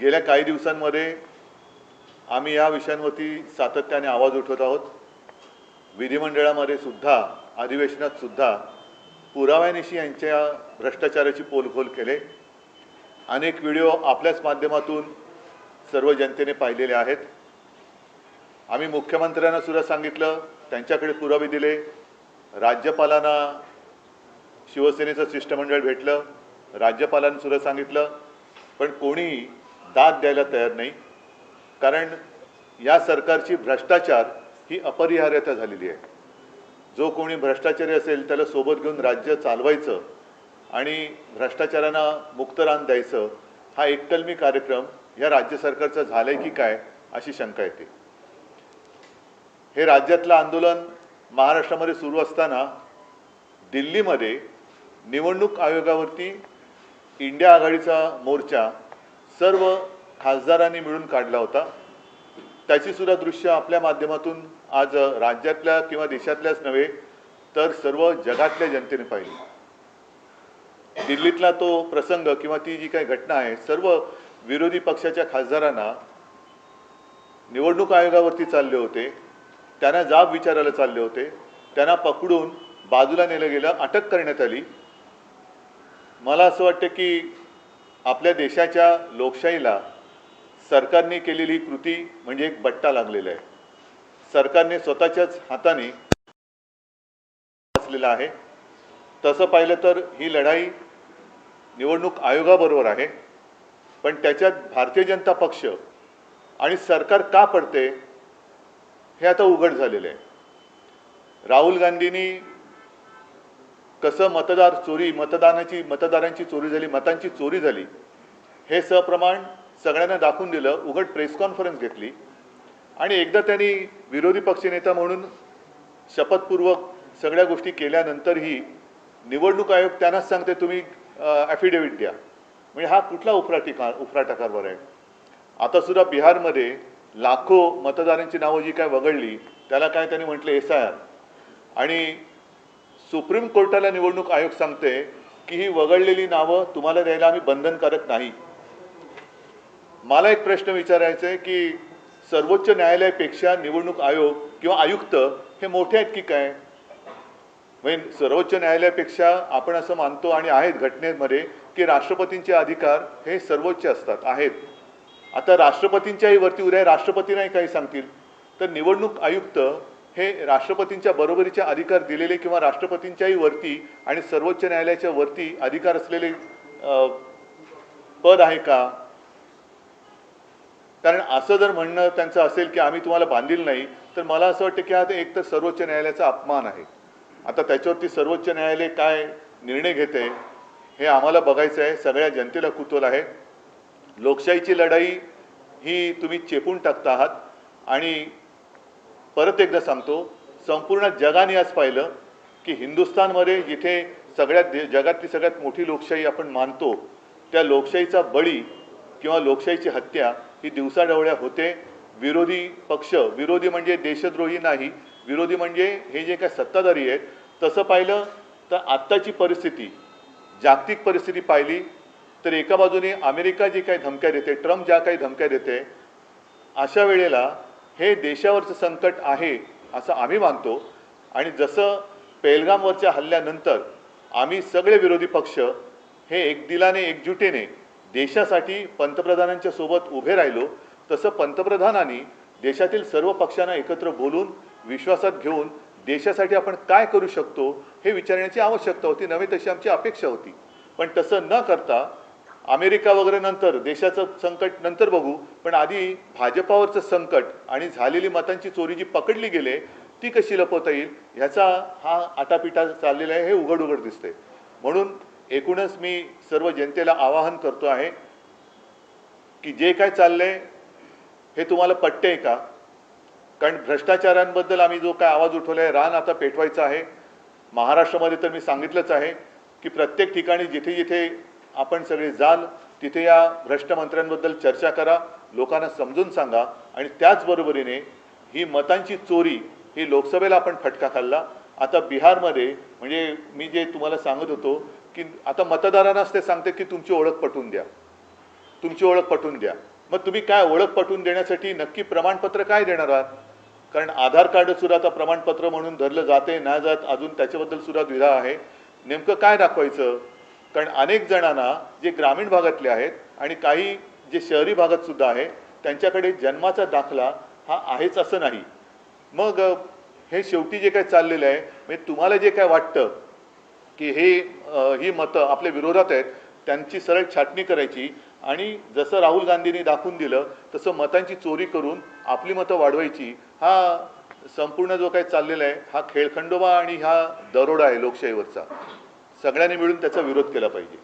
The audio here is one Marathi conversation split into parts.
गेल्या काही दिवसांमध्ये आम्ही या विषयांवरती सातत्याने आवाज उठवत आहोत। विधिमंडळामध्ये सुद्धा, अधिवेशनात सुद्धा पुराव्यानिशी यांच्या भ्रष्टाचाराची पोलखोल केले। अनेक व्हिडिओ आपल्याच माध्यमातून सर्व जनतेने पाहिलेले आहेत। आम्ही मुख्यमंत्र्यांना सुद्धा सांगितलं, त्यांच्याकडे पुरावे दिले, राज्यपालांना शिवसेनेचं शिष्टमंडळ भेटलं, राज्यपालांनी सुद्धा सांगितलं, पण कोणी दाद द्यायला तयार नाही। कारण या सरकारची भ्रष्टाचार ही अपरिहार्यता झालेली आहे। जो कोणी भ्रष्टाचारी असेल त्याला सोबत घेऊन राज्य चालवायचं आणि भ्रष्टाचारांना मुक्तरान द्यायचं, हा एककलमी कार्यक्रम या राज्य सरकारचा झालाय की काय अशी शंका येते। हे राज्यातलं आंदोलन महाराष्ट्रामध्ये सुरू असताना दिल्लीमध्ये निवडणूक आयोगावरती इंडिया आघाडीचा मोर्चा सर्व खासदारांनी मिळून काढला होता। त्याची सुद्धा दृश्य आपल्या माध्यमातून आज राज्यातल्या किंवा देशातल्याच नव्हे तर सर्व जगातल्या जनतेने पाहिली। दिल्लीतला तो प्रसंग किंवा ती जी काही घटना आहे, सर्व विरोधी पक्षाच्या खासदारांना निवडणूक आयोगावरती चालले होते, त्यांना जाब विचारायला चालले होते, त्यांना पकडून बाजूला नेलं गेलं, अटक करण्यात आली। मला असं वाटतं की आपल्या देशाच्या लोकशाहीला सरकारने केलेली कृती म्हणजे एक बट्टा लागलेला आहे। सरकारने स्वतःच्याच हाताने असलेला आहे। तसं पाहिलं तर ही लढाई निवडणूक आयोगाबरोबर आहे, पण त्याच्यात भारतीय जनता पक्ष आणि सरकार का पडते हे आता उघड झालेलं आहे। राहुल गांधींनी कसं मतदारांची चोरी झाली, मतांची चोरी झाली हे सप्रमाण सगळ्यांना दाखवून दिलं, उघड प्रेस कॉन्फरन्स घेतली आणि एकदा त्यांनी विरोधी पक्षनेता म्हणून शपथपूर्वक सगळ्या गोष्टी केल्यानंतरही निवडणूक आयोग त्यांनाच सांगते तुम्ही ॲफिडेव्हिट द्या। म्हणजे हा कुठला उफराटा कारभार आहे। आता सुद्धा बिहारमध्ये लाखो मतदारांची नावं जी काय वगळली त्याला काय त्यांनी म्हटलं SIR, आणि सुप्रीम कोर्टाला निवडणूक आयोग सांगते की ही वगळलेली नावं तुम्हाला द्यायला आम्ही बंधनकारक नाही। मला एक प्रश्न विचारायचा आहे की सर्वोच्च न्यायालयापेक्षा निवडणूक आयोग किंवा आयुक्त हे मोठे आहेत की काय? म्हणजे सर्वोच्च न्यायालयापेक्षा आपण असं मानतो आणि आहेत घटनेमध्ये की राष्ट्रपतींचे अधिकार हे सर्वोच्च असतात आहेत। आता राष्ट्रपतींच्याही वरती उद्या राष्ट्रपती नाही काही सांगतील तर निवडणूक आयुक्त हे राष्ट्रपतींच्या बरोबरीचे अधिकार दिलेले किंवा राष्ट्रपतींच्याही वरती आणि सर्वोच्च न्यायालयाच्या वरती अधिकार असलेले पद आहे का? कारण असं जर म्हणणं त्यांचं असेल की आम्ही तुम्हाला बांधील नाही, तर मला असं वाटतं की आता एक तर सर्वोच्च न्यायालयाचा अपमान आहे। आता त्याच्यावरती सर्वोच्च न्यायालय काय निर्णय घेते हे आम्हाला बघायचं आहे, सगळ्या जनतेला कुतूहल आहे। लोकशाहीची लढाई ही तुम्ही चेपून टाकता आहात आणि परत एकदा सांगतो, संपूर्ण जगाने आज पाहिलं की हिंदुस्थानमध्ये जिथे जगातली सगळ्यात मोठी लोकशाही आपण मानतो त्या लोकशाहीचा बळी किंवा लोकशाहीची हत्या ही दिवसाढवळ्या होते। विरोधी पक्ष, विरोधी म्हणजे देशद्रोही नाही, विरोधी म्हणजे हे जे काय सत्ताधारी आहेत, तसं पाहिलं तर आत्ताची परिस्थिती, जागतिक परिस्थिती पाहिली तर एका बाजूने अमेरिका जी काही धमक्या देते, ट्रम्प ज्या काही धमक्या देते, अशा वेळेला हे देशावरचं संकट आहे असं आम्ही मानतो। आणि जसं पेहलगामवरच्या हल्ल्यानंतर आम्ही सगळे विरोधी पक्ष हे एकदिलाने एकजुटीने देशासाठी पंतप्रधानांच्या सोबत उभे राहिलो, तसं पंतप्रधानांनी देशातील सर्व पक्षांना एकत्र बोलून विश्वासात घेऊन देशासाठी आपण काय करू शकतो हे विचारण्याची आवश्यकता होती, नव्हे तशी आमची अपेक्षा होती। पण तसं न करता अमेरिका वगैरे नंतर देशाचं संकट नंतर बघू, पण आधी भाजपावरचं संकट आणि झालेली मतांची चोरी जी पकडली गेले ती कशी लपवता येईल ह्याचा हा आटापिटा चाललेला आहे, हे उघड दिसते। म्हणून एकूणच मी सर्व जनतेला आवाहन करतो आहे की जे काय चाललंय हे तुम्हाला पटते का? कारण भ्रष्टाचारांबद्दल आम्ही जो काय आवाज उठवला आहे, रान आता पेटवायचं आहे। महाराष्ट्रामध्ये तर मी सांगितलंच आहे की प्रत्येक ठिकाणी जिथे जिथे आपण सगळे जाल तिथे या भ्रष्ट मंत्र्यांबद्दल चर्चा करा, लोकांना समजून सांगा। आणि त्याचबरोबरीने ही मतांची चोरी ही लोकसभेला आपण फटका खाल्ला, आता बिहारमध्ये म्हणजे मी जे तुम्हाला सांगत होतो की आता मतदारांनाच ते सांगते की तुमची ओळख पटवून द्या। तुमची ओळख पटवून द्या. मग तुम्ही काय ओळख पटवून देण्यासाठी नक्की प्रमाणपत्र काय देणार आहात? कारण आधार कार्ड सुद्धा आता प्रमाणपत्र म्हणून धरलं जाते ना जात, अजून त्याच्याबद्दल सुद्धा द्विधा आहे. नेमकं काय दाखवायचं? कारण अनेक जणांना जे ग्रामीण भागातले आहेत आणि काही जे शहरी भागात सुद्धा आहे त्यांच्याकडे जन्माचा दाखला हा आहेच असं नाही. मग हे शेवटी जे काय चाललेलं आहे, म्हणजे तुम्हाला जे काय वाटतं की ही मतं आपल्या विरोधात आहेत, त्यांची सरळ छाटणी करायची आणि जसं राहुल गांधींनी दाखवून दिलं तसं मतांची चोरी करून आपली मतं वाढवायची, हा संपूर्ण जो काही चाललेला आहे हा खेळखंडोबा आणि हा दरोडा आहे लोकशाहीवरचा. सगळ्यांनी मिळून त्याचा विरोध केला पाहिजे.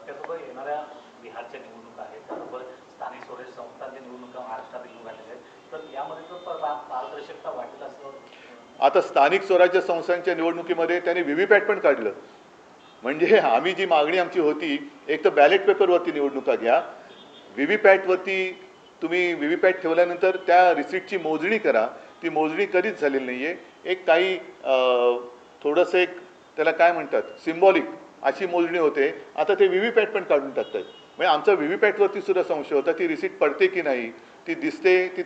त्यासोबत येणाऱ्या बिहारच्या निवडणुका आहेत, त्यासोबत स्थानिक स्वराज्य संस्थांच्या निवडणुका महाराष्ट्रात येऊन राहिलेल्या आहेत, तर यामध्ये तर पारदर्शकता वाटेल असं. आता स्थानिक स्वराज्य संस्थांच्या निवडणुकीमध्ये त्यांनी व्हीव्हीपॅट पण काढलं. म्हणजे आम्ही जी मागणी आमची होती, एक तर बॅलेट पेपरवरती निवडणुका घ्या, व्हीव्हीपॅटवरती तुम्ही व्हीव्हीपॅट ठेवल्यानंतर त्या रिसिप्टची मोजणी करा. ती मोजणी कधीच झालेली नाही आहे. एक काही थोडंसं एक त्याला काय म्हणतात सिम्बॉलिक अशी मोजणी होते. आता ते व्हीव्हीपॅट पण काढून टाकतात. म्हणजे आमचा व्हीव्हीपॅटवरती सुद्धा संशय होता, ती रिसिप्ट पडते की नाही, ती दिसते ती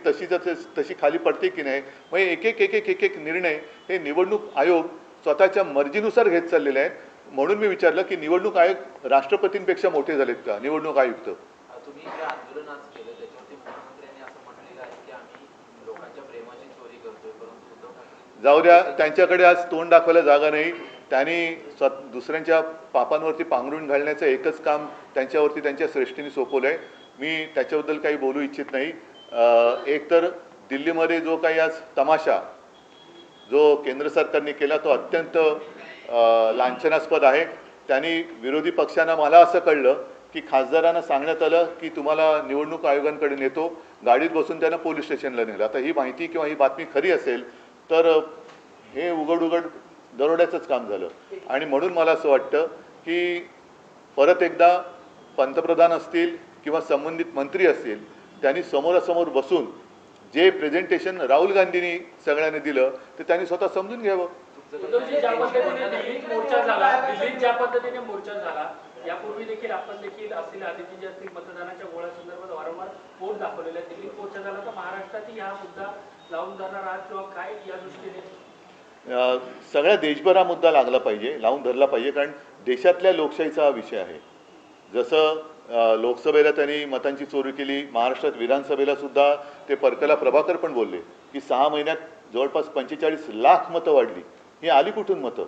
तशी खाली पडते की नाही. म्हणजे एक निर्णय हे निवडणूक आयोग स्वतःच्या मर्जीनुसार घेत चाललेले आहेत. म्हणून मी विचारलं की निवडणूक आयोग राष्ट्रपतींपेक्षा मोठे झालेत का निवडणूक आयुक्त? तुम्ही जे आंदोलन आज केलं त्याच्यावरती मुख्यमंत्र्यांनी असं म्हटलेलं आहे की आम्ही लोकांच्या प्रेमाची चोरी करतोय, परंतु उद्धव ठाकरे जाऊ द्या, त्यांच्याकडे आज तोंड दाखवायला जागा नाही. त्यांनी दुसऱ्यांच्या पापांवरती पांघरून घालण्याचं एकच काम त्यांच्यावरती त्यांच्या श्रेष्ठीने सोपवलं आहे. मी त्याच्याबद्दल काही बोलू इच्छित नाही. एक तर दिल्लीमध्ये जो काही आज तमाशा जो केंद्र सरकारने केला तो अत्यंत लांछनास्पद आहे. त्यांनी विरोधी पक्षांना, मला असं कळलं की खासदारांना सांगण्यात आलं की तुम्हाला निवडणूक आयोगांकडे नेतो, गाडीत बसून त्यांना पोलीस स्टेशनला नेलं. आता ही माहिती किंवा ही बातमी खरी असेल तर हे उघड दरोड्याचंच काम झालं. आणि म्हणून मला असं वाटतं की परत एकदा पंतप्रधान असतील किंवा संबंधित मंत्री असतील त्यांनी समोरासमोर बसून जे प्रेझेंटेशन राहुल गांधींनी सगळ्यांनी दिलं ते त्यांनी स्वतः समजून घ्यावं. ज्या पद्धतीने मोर्चा झाला यापूर्वी देखील आपण देखील असलेल्या आदिती जे असतील मतदानाच्या गोळ्या संदर्भात वारंवार बोट दाखवलेला आहे. दिल्लीत मोर्चा झाला तर महाराष्ट्रातही हा मुद्दा लावून धरणार आहात किंवा काय या दृष्टीने? सगळ्या देशभर हा मुद्दा लागला पाहिजे, लावून धरला पाहिजे. कारण देशातल्या लोकशाहीचा हा विषय आहे. जसं लोकसभेला त्यांनी मतांची चोरी केली, महाराष्ट्रात विधानसभेला सुद्धा ते परकला प्रभाकर पण बोलले की 6 महिन्यात जवळपास 45 लाख मतं वाढली. ही आली कुठून मतं?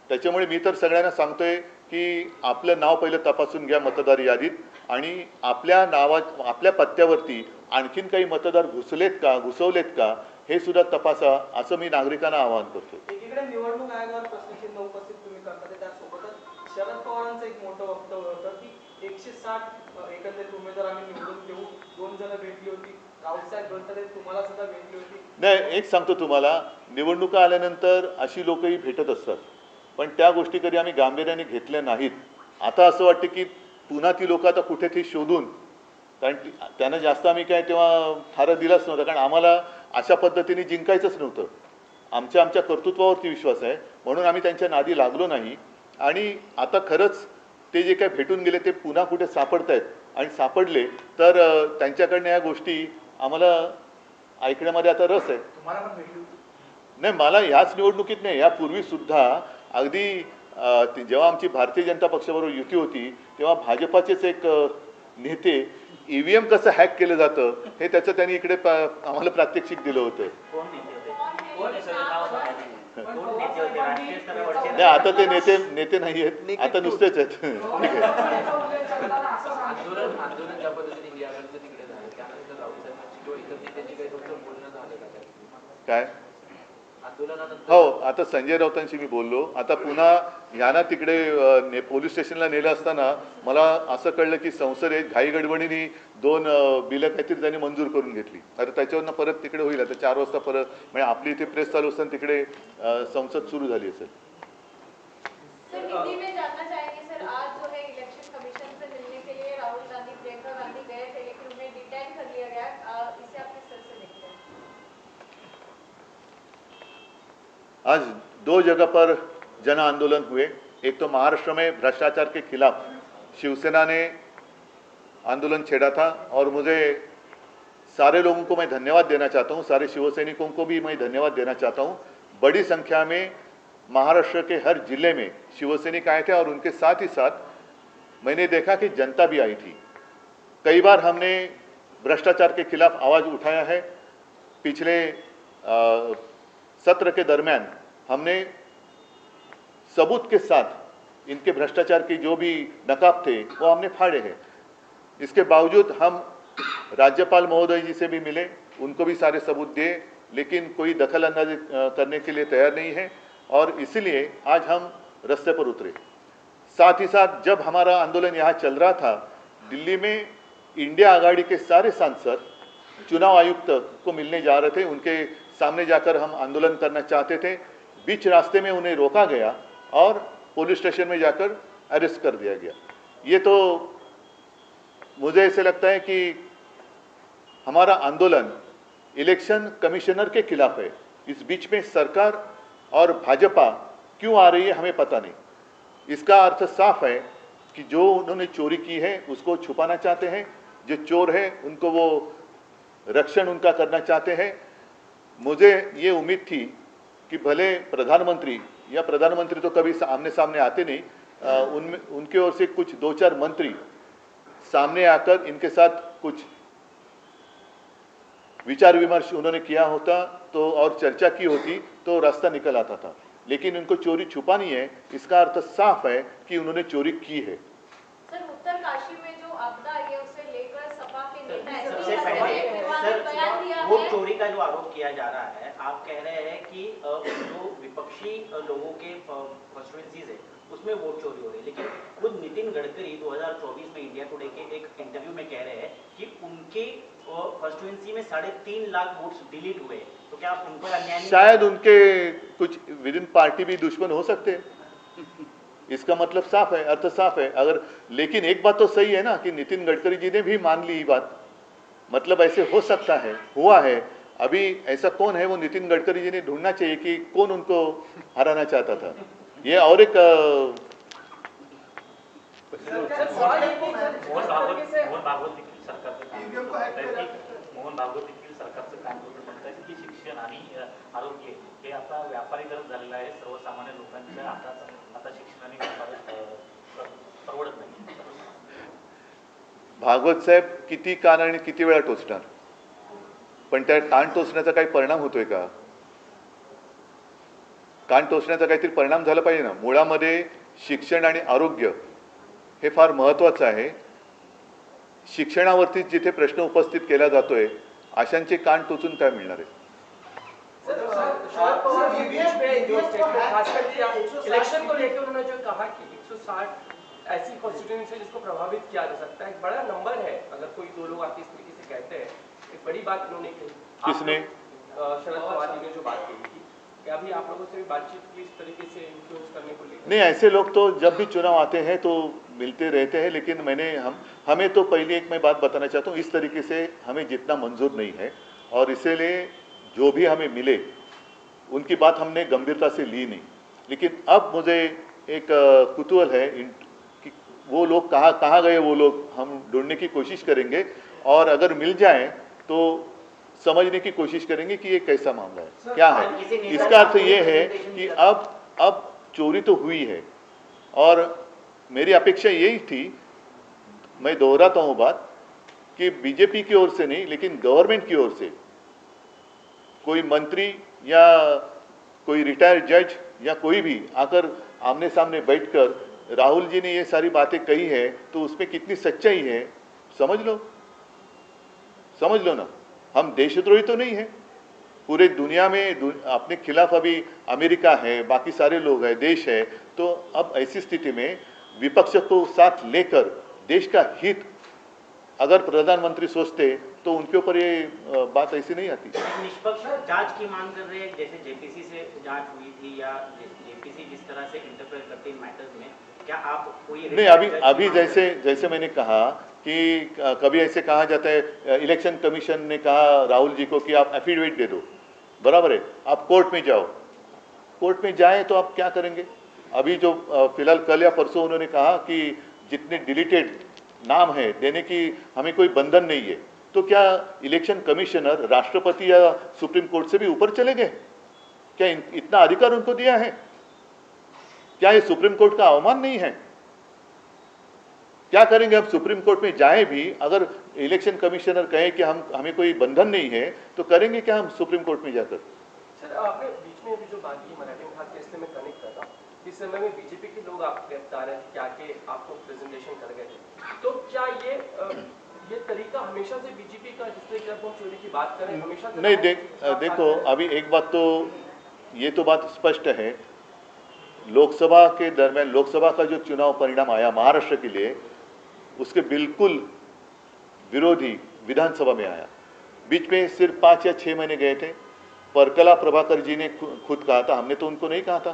त्याच्यामुळे मी तर सगळ्यांना सांगतोय की आपलं नाव पहिलं तपासून घ्या मतदार यादीत आणि आपल्या पत्त्यावरती आणखीन काही मतदार घुसवलेत का हे सुद्धा तपासा, असं मी नागरिकांना आवाहन करतो. एकीकडे निवडणूक आयोगावर प्रश्नचिन्ह उपस्थित तुम्ही करता, त्यासोबतच शरद पवारांचं एक मोठं वक्तव्य होतं की 160 एकंदरीत उमेदवार आम्ही निवडून देऊ. 2 जण भेटली होती, रावसाहेब गणतले तुम्हाला सुद्धा भेटली होती. नाही, एक सांगतो तुम्हाला, निवडणुका आल्यानंतर अशी लोकही भेटत असतात, पण त्या गोष्टी कधी आम्ही गांभीर्याने घेतल्या नाहीत. आता असं वाटतं की पुन्हा ती लोक आता कुठेतरी शोधून, कारण त्यांना जास्त आम्ही काय तेव्हा थारा दिलाच नव्हता, कारण आम्हाला अशा पद्धतीने जिंकायचंच नव्हतं. आमच्या कर्तृत्वावरती विश्वास आहे म्हणून आम्ही त्यांच्या नादी लागलो नाही. आणि आता खरंच ते जे काय भेटून गेले ते पुन्हा कुठे सापडत आहेत आणि सापडले तर त्यांच्याकडनं या गोष्टी आम्हाला ऐकण्यामध्ये आता रस आहे. तुम्हाला पण भेटली होती? नाही, मला ह्याच निवडणुकीत नाही, यापूर्वी सुद्धा अगदी जेव्हा आमची भारतीय जनता पक्षाबरोबर युती होती तेव्हा भाजपाचेच एक नेते ईव्हीएम कसं हॅक केलं जातं हे त्याचं त्यांनी इकडे आम्हाला प्रात्यक्षिक दिलं होतं. नाही, आता ते नेते नाही आहेत, आता नुसतेच आहेत. ठीक आहे. आंदोलन ज्या पद्धतीने इंडिया आघाडीचं तिकडे झालं त्यानंतर राहुल साहेबांची किंवा इतर नेत्यांची काही तुमचं बोलणं झालं का? काय आंदोलनानंतर? हो, आता संजय राऊतांशी मी बोललो. आता पुन्हा ह्यांना तिकडे पोलीस स्टेशनला नेलं असताना मला असं कळलं की संसदेत घाई गडबडीने 2 बिलं काहीतरी त्यांनी मंजूर करून घेतली. आता त्याच्यावरनं परत तिकडे होईल. आता 4 वाजता परत, म्हणजे आपली इथे प्रेस चालू असताना तिकडे संसद सुरू झाली असेल. आज 2 जगह पर जन आंदोलन हुए. एक तो महाराष्ट्र में भ्रष्टाचार के खिलाफ शिवसेना ने आंदोलन छेड़ा था और मुझे सारे लोगों को मैं धन्यवाद देना चाहता हूं, सारे शिवसैनिकों को भी मैं धन्यवाद देना चाहता हूं। बड़ी संख्या में महाराष्ट्र के हर जिले में शिवसैनिक आए थे और उनके साथ ही साथ मैंने देखा कि जनता भी आई थी। कई बार हमने भ्रष्टाचार के खिलाफ आवाज उठाया है। पिछले सत्र के दरमियान हमने सबूत के साथ इनके भ्रष्टाचार की जो भी नकाब थे वो हमने फाड़े हैं। इसके बावजूद हम राज्यपाल महोदय जी से भी मिले, उनको भी सारे सबूत दिए, लेकिन कोई दखल अंदाजी करने के लिए तैयार नहीं है और इसलिए आज हम रास्ते पर उतरे। साथ ही साथ जब हमारा आंदोलन यहाँ चल रहा था, दिल्ली में इंडिया आघाड़ी के सारे सांसद चुनाव आयुक्त को मिलने जा रहे थे, उनके सामने जाकर हम आंदोलन करना चाहते थे। बीच रास्ते में उन्हें रोका गया और पुलिस स्टेशन में जाकर अरेस्ट कर दिया गया। ये तो मुझे ऐसे लगता है कि हमारा आंदोलन इलेक्शन कमिश्नर के खिलाफ है। इस बीच में सरकार और भाजपा क्यों आ रही है हमें पता नहीं। इसका अर्थ साफ है कि जो उन्होंने चोरी की है उसको छुपाना चाहते हैं, जो चोर है उनको वो रक्षण उनका करना चाहते हैं। मुझे ये उम्मीद थी कि भले प्रधानमंत्री या प्रधानमंत्री तो कभी आमने सामने आते नहीं, उनके ओर से कुछ 2-4 मंत्री सामने आकर इनके साथ कुछ विचार विमर्श उन्होंने किया होता तो और चर्चा की होती तो रास्ता निकल आता था। लेकिन उनको चोरी छुपानी है, इसका अर्थ साफ है कि उन्होंने चोरी की है। सर, उत्तरकाशी में जो आपदा आई है उसे लेकर सपा के नेता सबसे पहले वो चोरी का जो आरोप किया जा रहा है, आप कह रहे हैं कि जो विपक्षी लोगों के कॉन्स्टिट्यूएंसीज है उसमें वोट चोरी हो रही है, लेकिन खुद नितिन गडकरी 2024 में इंडिया टुडे के एक इंटरव्यू में कह रहे हैं कि उनके कॉन्स्टिट्यूएंसी में 3.5 लाख वोट्स डिलीट हुए। तो क्या आप उनको अन्याय नहीं? शायद उनके कुछ विद इन पार्टी भी दुश्मन हो सकते हैं। इसका मतलब साफ है, अर्थ साफ है। अगर लेकिन एक बात तो सही है ना कि नितिन गडकरी जी ने भी मान ली ये बात, मतलब ऐसे हो सकता है, हुआ है। अभी ऐसा कौन है, वो नितिन गडकरी जी ने ढूंढना चाहिए कि कौन उनको हराना चाहता था। ये और एक मोहन भागवत देखील सरकारचं काम करून म्हणतात की शिक्षण आणि आरोग्य हे आता व्यापारीकरण झालेलं आहे। सर्वसामान्य लोकांच्या आता शिक्षण आणि व्यापार परवडत नाही। भागवत साहेब किती कान आणि किती वेळा टोचणार, पण त्या कान टोचण्याचा काही परिणाम होतोय का? कान टोचण्याचा काहीतरी परिणाम झाला पाहिजे ना। मुळामध्ये शिक्षण आणि आरोग्य हे फार महत्त्वाचं आहे। शिक्षणावरती जिथे प्रश्न उपस्थित केला जातोय, अशांचे कान टोचून काय मिळणार आहे? शरद पवार जी बीच में जो स्टेटमेंट खासकर किया इलेक्शन को लेकर उन्होंने जो कहा कि 160 ऐसी कॉन्स्टिट्यूएंसी जिसको प्रभावित किया जा सकता है, एक बड़ा नंबर है। अगर कोई 2 लोग आके इस तरीके से कहते हैं, एक बड़ी बात इन्होंने कही। किसने? शरद पवार जी ने जो बात कही थी कि अभी आप लोगों से भी बातचीत की इस तरीके से इन्फ्लुएंस करने को लेकर। नहीं, ऐसे लोग तो जब भी चुनाव आते हैं तो मिलते रहते हैं, लेकिन हमें तो पहले एक मैं बात बताना चाहता हूँ, इस तरीके से हमें जितना मंजूर नहीं है और इसीलिए जो भी हमें मिले उनकी बात हमने गंभीरता से ली नहीं। लेकिन अब मुझे एक कुतूहल है कि वो लोग कहाँ गए, वो लोग हम ढूंढने की कोशिश करेंगे और अगर मिल जाए तो समझने की कोशिश करेंगे कि ये कैसा मामला है, क्या है। इसका अर्थ ये है कि अब चोरी तो हुई है और मेरी अपेक्षा यही थी, मैं दोहराता हूँ बात, कि बीजेपी की ओर से नहीं लेकिन गवर्नमेंट की ओर से कोई मंत्री या कोई रिटायर्ड जज या कोई भी आकर आमने सामने बैठकर राहुल जी ने ये सारी बातें कही है तो उसमें कितनी सच्चाई है समझ लो ना। हम देशद्रोही तो नहीं है, पूरे दुनिया में अपने खिलाफ अभी अमेरिका है, बाकी सारे लोग हैं, देश है। तो अब ऐसी स्थिति में विपक्ष को साथ लेकर देश का हित अगर प्रधानमंत्री सोचते तो उनके ऊपर ये बात ऐसी नहीं आती। निष्पक्ष जांच की मांग कर रहे हैं, जैसे जेपीसी से जांच हुई थी या जेपीसी जिस तरह से इंटरफेयर करती है मैटर्स में, क्या आप कोई नहीं, अभी जैसे मैंने कहा कि कभी ऐसे कहा जाता है, इलेक्शन कमीशन ने कहा राहुल जी को कि आप एफिडेविट दे दो, बराबर है, आप कोर्ट में जाओ। कोर्ट में जाए तो आप क्या करेंगे? अभी जो फिलहाल कल या परसों उन्होंने कहा कि जितने डिलीटेड नाम है, देने की हमें कोई बंधन नहीं है, तो क्या इलेक्शन कमिश्नर राष्ट्रपति या सुप्रीम कोर्ट से भी ऊपर चले गए? क्या इतना अधिकार उनको दिया है? क्या ये सुप्रीम कोर्ट का अवमान नहीं है? क्या करेंगे अब? सुप्रीम कोर्ट में जाए भी अगर इलेक्शन कमिश्नर कहे कि हमें कोई बंधन नहीं है, तो करेंगे क्या हम सुप्रीम कोर्ट में जाकर? सर, आपने बीच में अभी जो बात की मराठी में खास इसलिए मैं कनेक्ट करता हूँ, इस समय में बीजेपी के लोग आप गिरफ्तार हैं क्या के आपको प्रेजेंटेशन कर गए थे, तो क्या ये तरीका हमेशा से बीजेपी का, जिससे कि अब हम चोरी की बात करें, हमेशा से नहीं? देखो, अभी एक बात तो ये तो बात स्पष्ट है, लोकसभा के दरमियान लोकसभा का जो चुनाव परिणाम आया महाराष्ट्र के लिए, उसके बिल्कुल विरोधी विधानसभा में आया। बीच में सिर्फ 5 या 6 महीने गए थे। परकला प्रभाकर जी ने खुद कहा था, हमने तो उनको नहीं कहा था,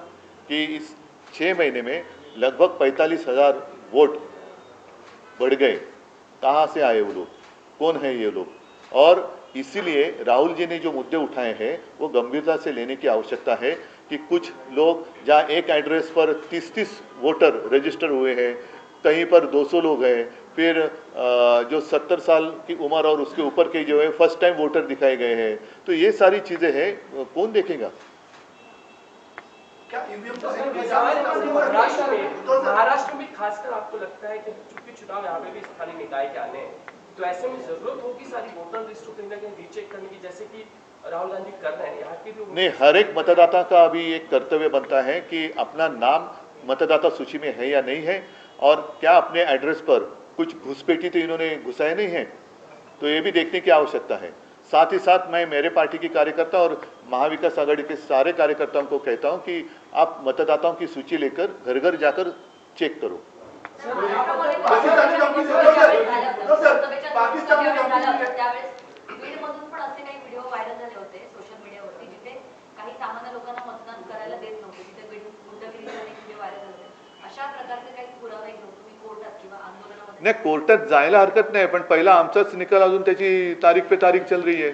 कि इस 6 महीने में लगभग 45,000 वोट बढ़ गए। कहाँ से आए वो लोग? कौन है ये लोग? और इसीलिए राहुल जी ने जो मुद्दे उठाए हैं वो गंभीरता से लेने की आवश्यकता है कि कुछ लोग जहाँ एक एड्रेस पर 30-30 वोटर रजिस्टर हुए हैं, कहीं पर 200 लोग हैं, फिर जो 70 साल की उम्र और उसके ऊपर के जो है फर्स्ट टाइम वोटर दिखाए गए हैं, तो ये सारी चीज़ें हैं, कौन देखेगा? महाराष्ट्र में खासकर आपको लगता है कि चूंकि चुनाव यहाँ पे भी स्थानीय निकाय के आने हैं, तो ऐसे में जरूरत होगी सारी वोटर लिस्ट को कहीं ना कहीं रीचेक करने की, जैसे कि राहुल गांधी कर रहे हैं यहाँ की भी? नहीं, हर एक मतदाता का अभी एक कर्तव्य बनता है कि अपना नाम मतदाता सूची में है या नहीं है, और क्या अपने एड्रेस पर कुछ घुसपैठी तो इन्होंने घुसाए नहीं है, तो ये भी देखने की आवश्यकता है। साथ ही साथ मैं मेरे पार्टी की कार्यकर्ता और महाविकास आघाड़ी के सारे कार्यकर्ताओं को कहता हूं कि आप मतदाताओं की सूची लेकर घर घर जाकर चेक करो। नाही, कोर्टात जायला हरकत नाही, पण पहिला आमचाच निकाल, अजून त्याची तारीख पे तारीख चल रही आहे।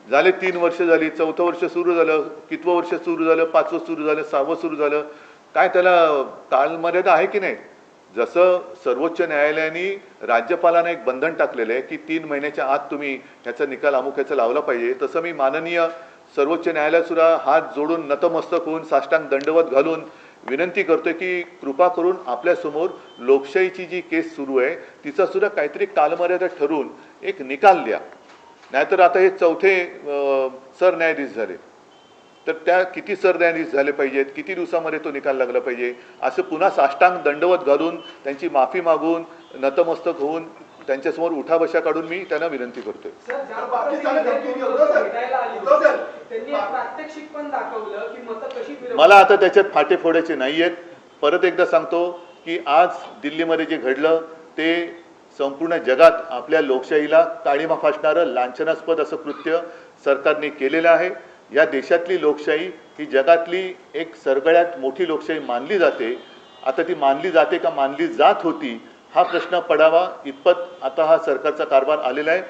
झाले 3 वर्ष झाली, 4थं वर्ष सुरू झालं, कितवं वर्ष सुरू झालं, 5वं सुरू झालं, 6वं सुरू झालं, काय त्याला कालमर्यादा आहे की नाही? जसं सर्वोच्च न्यायालयाने राज्यपालांना एक बंधन टाकलेलं आहे की 3 महिन्याच्या आत तुम्ही ह्याचा निकाल अमुक्याचा लावला पाहिजे, तसं मी माननीय सर्वोच्च न्यायालयात सुद्धा हात जोडून नतमस्तक होऊन साष्टांग दंडवत घालून विनंती करतोय की कृपा करून आपल्यासमोर लोकशाहीची जी केस सुरू आहे तिचा सुद्धा काहीतरी कालमर्यादा ठरवून एक निकाल द्या। नाहीतर आता हे 4थे सरन्यायाधीश झाले, तर त्या किती सरन्यायाधीश झाले पाहिजेत, किती दिवसामध्ये तो निकाल लागला पाहिजे, असं पुन्हा साष्टांग दंडवत घालून त्यांची माफी मागून नतमस्तक होऊन त्यांच्यासमोर उठाबशा काढून मी त्यांना विनंती करतोय। मला आता त्याच्यात फाटे फोडायचे नाहीयेत। परत एकदा सांगतो की आज दिल्लीमध्ये जे घडलं ते संपूर्ण जगात आपल्या लोकशाहीला काळीमा फासणारं लांछनास्पद असं कृत्य सरकारने केलेलं आहे। या देशातली लोकशाही ही जगातली एक सगळ्यात मोठी लोकशाही मानली जाते। आता ती मानली जाते का मानली जात होती हा प्रश्न पडावा इतपत आता हा सरकारचा कारभार आलेला आहे।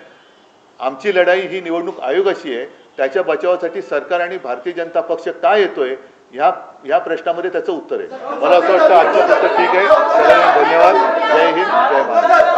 आमची लढाई ही निवडणूक आयोगाशी आहे, त्याच्या बचावासाठी सरकार आणि भारतीय जनता पक्ष काय येतोय ह्या प्रश्नामध्ये त्याचं उत्तर आहे। मला असं वाटतं आजचं पुस्तक ठीक आहे। सगळ्यांना धन्यवाद। जय हिंद, जय महाराष्ट्र।